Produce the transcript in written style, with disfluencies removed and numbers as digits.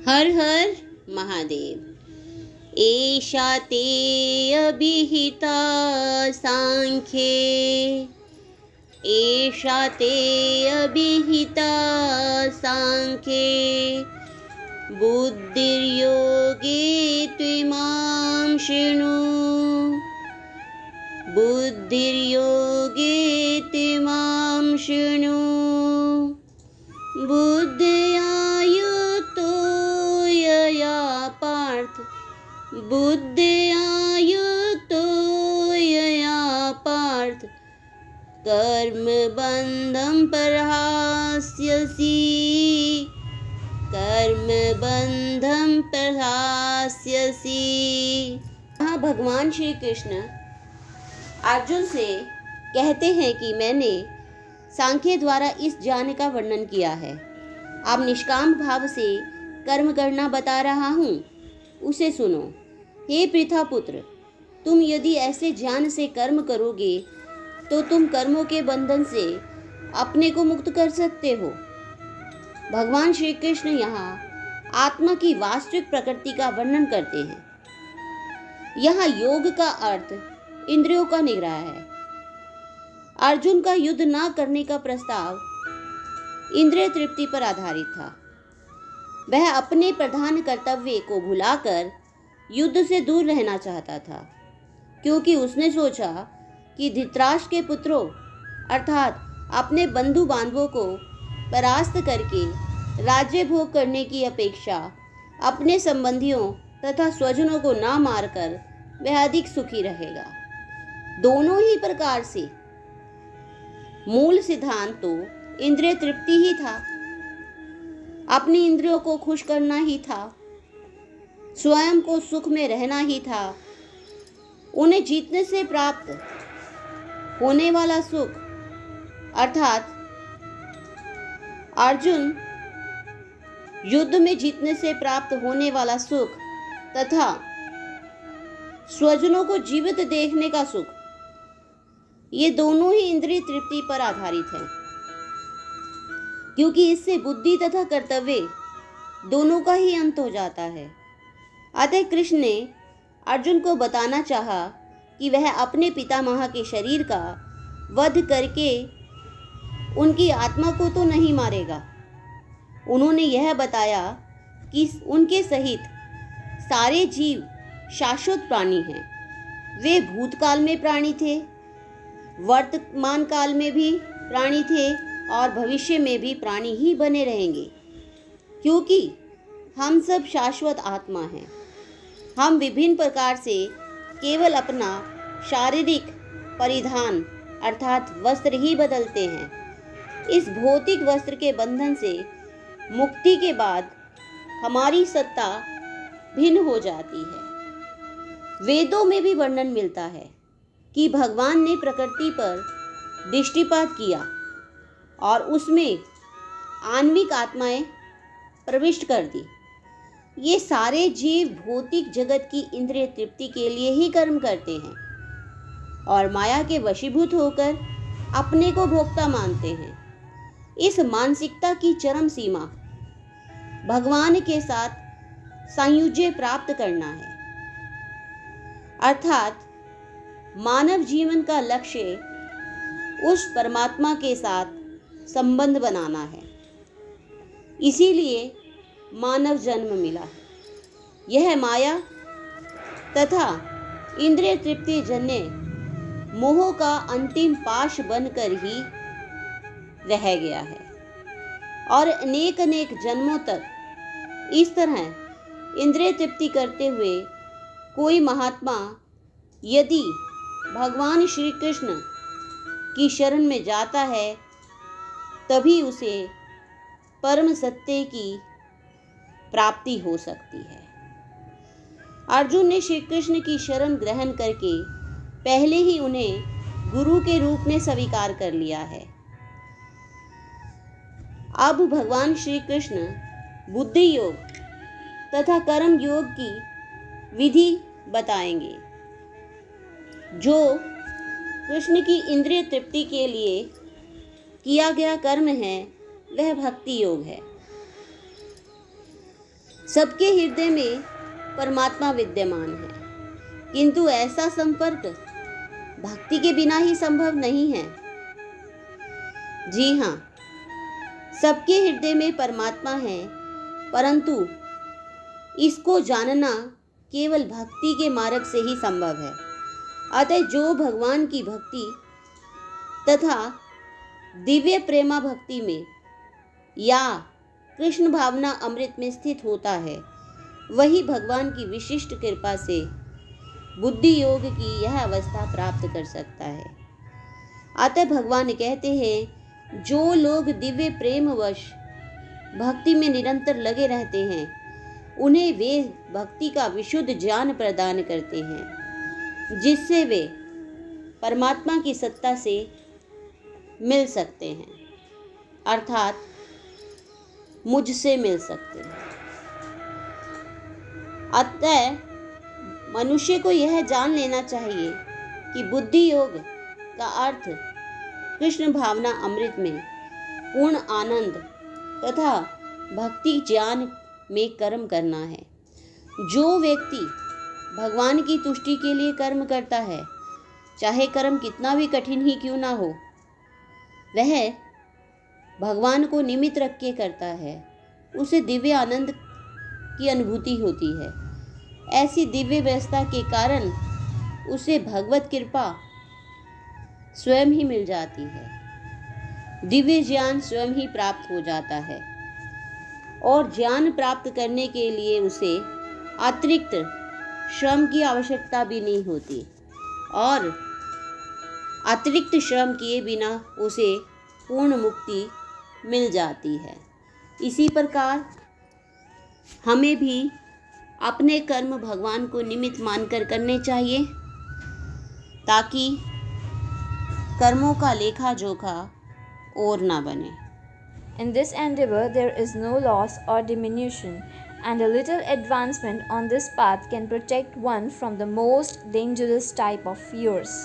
हर हर महादेव। एषा ते अभिहिता सांख्ये, एषा ते अभिहिता सांख्ये, बुद्धिर्योगे त्विमां शृणु, बुद्धिर्योगे त्विमां शृणु। बुद्ध्या युक्तो यया पार्थ, बुद्ध्या युक्तो यया पार्थ, कर्मबन्धं प्रहास्यसि, कर्मबन्धं प्रहास्यसि। यहाँ भगवान श्री कृष्ण अर्जुन से कहते हैं कि मैंने सांख्य द्वारा इस ज्ञान का वर्णन किया है। अब निष्काम भाव से कर्म करना बता रहा हूँ, उसे सुनो। हे पृथा पुत्र, तुम यदि ऐसे ज्ञान से कर्म करोगे तो तुम कर्मों के बंधन से अपने को मुक्त कर सकते हो। भगवान श्री कृष्ण यहाँ आत्मा की वास्तविक प्रकृति का वर्णन करते हैं। यहाँ योग का अर्थ इंद्रियों का निग्रह है। अर्जुन का युद्ध न करने का प्रस्ताव इंद्रिय तृप्ति पर आधारित था। वह अपने प्रधान कर्तव्य को भुलाकर युद्ध से दूर रहना चाहता था, क्योंकि उसने सोचा कि धृतराष्ट्र के पुत्रों अर्थात अपने बंधु बांधवों को परास्त करके राज्य भोग करने की अपेक्षा अपने संबंधियों तथा स्वजनों को न मारकर वह अधिक सुखी रहेगा। दोनों ही प्रकार से मूल सिद्धांत तो इंद्रिय तृप्ति ही था। अपनी इंद्रियों को खुश करना ही था, स्वयं को सुख में रहना ही था। उन्हें जीतने से प्राप्त होने वाला सुख अर्थात अर्जुन युद्ध में जीतने से प्राप्त होने वाला सुख तथा स्वजनों को जीवित देखने का सुख, ये दोनों ही इंद्रिय तृप्ति पर आधारित है, क्योंकि इससे बुद्धि तथा कर्तव्य दोनों का ही अंत हो जाता है। अतः कृष्ण ने अर्जुन को बताना चाहा कि वह अपने पितामह के शरीर का वध करके उनकी आत्मा को तो नहीं मारेगा। उन्होंने यह बताया कि उनके सहित सारे जीव शाश्वत प्राणी हैं। वे भूतकाल में प्राणी थे, वर्तमान काल में भी प्राणी थे और भविष्य में भी प्राणी ही बने रहेंगे, क्योंकि हम सब शाश्वत आत्मा हैं। हम विभिन्न प्रकार से केवल अपना शारीरिक परिधान अर्थात वस्त्र ही बदलते हैं। इस भौतिक वस्त्र के बंधन से मुक्ति के बाद हमारी सत्ता भिन्न हो जाती है। वेदों में भी वर्णन मिलता है कि भगवान ने प्रकृति पर दृष्टिपात किया और उसमें आणविक आत्माएं प्रविष्ट कर दी। ये सारे जीव भौतिक जगत की इंद्रिय तृप्ति के लिए ही कर्म करते हैं और माया के वशीभूत होकर अपने को भोक्ता मानते हैं। इस मानसिकता की चरम सीमा भगवान के साथ सायुज्य प्राप्त करना है, अर्थात मानव जीवन का लक्ष्य उस परमात्मा के साथ संबंध बनाना है। इसीलिए मानव जन्म मिला है। यह माया तथा इंद्रिय तृप्ति जन्य मोह का अंतिम पाश बनकर ही रह गया है और अनेक अनेक जन्मों तक इस तरह इंद्रिय तृप्ति करते हुए कोई महात्मा यदि भगवान श्री कृष्ण की शरण में जाता है, तभी उसे परम सत्य की प्राप्ति हो सकती है। अर्जुन ने श्री कृष्ण की शरण ग्रहण करके पहले ही उन्हें गुरु के रूप में स्वीकार कर लिया है। अब भगवान श्री कृष्ण बुद्धि योग तथा कर्म योग की विधि बताएंगे। जो कृष्ण की इंद्रिय तृप्ति के लिए किया गया कर्म है वह भक्ति योग है। सबके हृदय में परमात्मा विद्यमान है, किंतु ऐसा संपर्क भक्ति के बिना ही संभव नहीं है। जी हाँ, सबके हृदय में परमात्मा है, परंतु इसको जानना केवल भक्ति के मार्ग से ही संभव है। अतः जो भगवान की भक्ति तथा दिव्य प्रेमा भक्ति में या कृष्ण भावना अमृत में स्थित होता है, वही भगवान की विशिष्ट कृपा से बुद्धि योग की यह अवस्था प्राप्त कर सकता है। अतः भगवान कहते हैं, जो लोग दिव्य प्रेमवश भक्ति में निरंतर लगे रहते हैं, उन्हें वे भक्ति का विशुद्ध ज्ञान प्रदान करते हैं, जिससे वे परमात्मा की सत्ता से मिल सकते हैं, अर्थात मुझसे मिल सकते हैं। अतः मनुष्य को यह जान लेना चाहिए कि बुद्धि योग का अर्थ कृष्ण भावना अमृत में पूर्ण आनंद तथा भक्ति ज्ञान में कर्म करना है। जो व्यक्ति भगवान की तुष्टि के लिए कर्म करता है, चाहे कर्म कितना भी कठिन ही क्यों ना हो, वह भगवान को निमित्त रख के करता है, उसे दिव्य आनंद की अनुभूति होती है। ऐसी दिव्य व्यवस्था के कारण उसे भगवत कृपा स्वयं ही मिल जाती है, दिव्य ज्ञान स्वयं ही प्राप्त हो जाता है और ज्ञान प्राप्त करने के लिए उसे अतिरिक्त श्रम की आवश्यकता भी नहीं होती और अतिरिक्त श्रम किए बिना उसे पूर्ण मुक्ति मिल जाती है। इसी प्रकार हमें भी अपने कर्म भगवान को निमित्त मानकर करने चाहिए, ताकि कर्मों का लेखा जोखा और ना बने। In this endeavor, there is no loss or diminution, and a little advancement on this path can protect one from the most dangerous type of fears.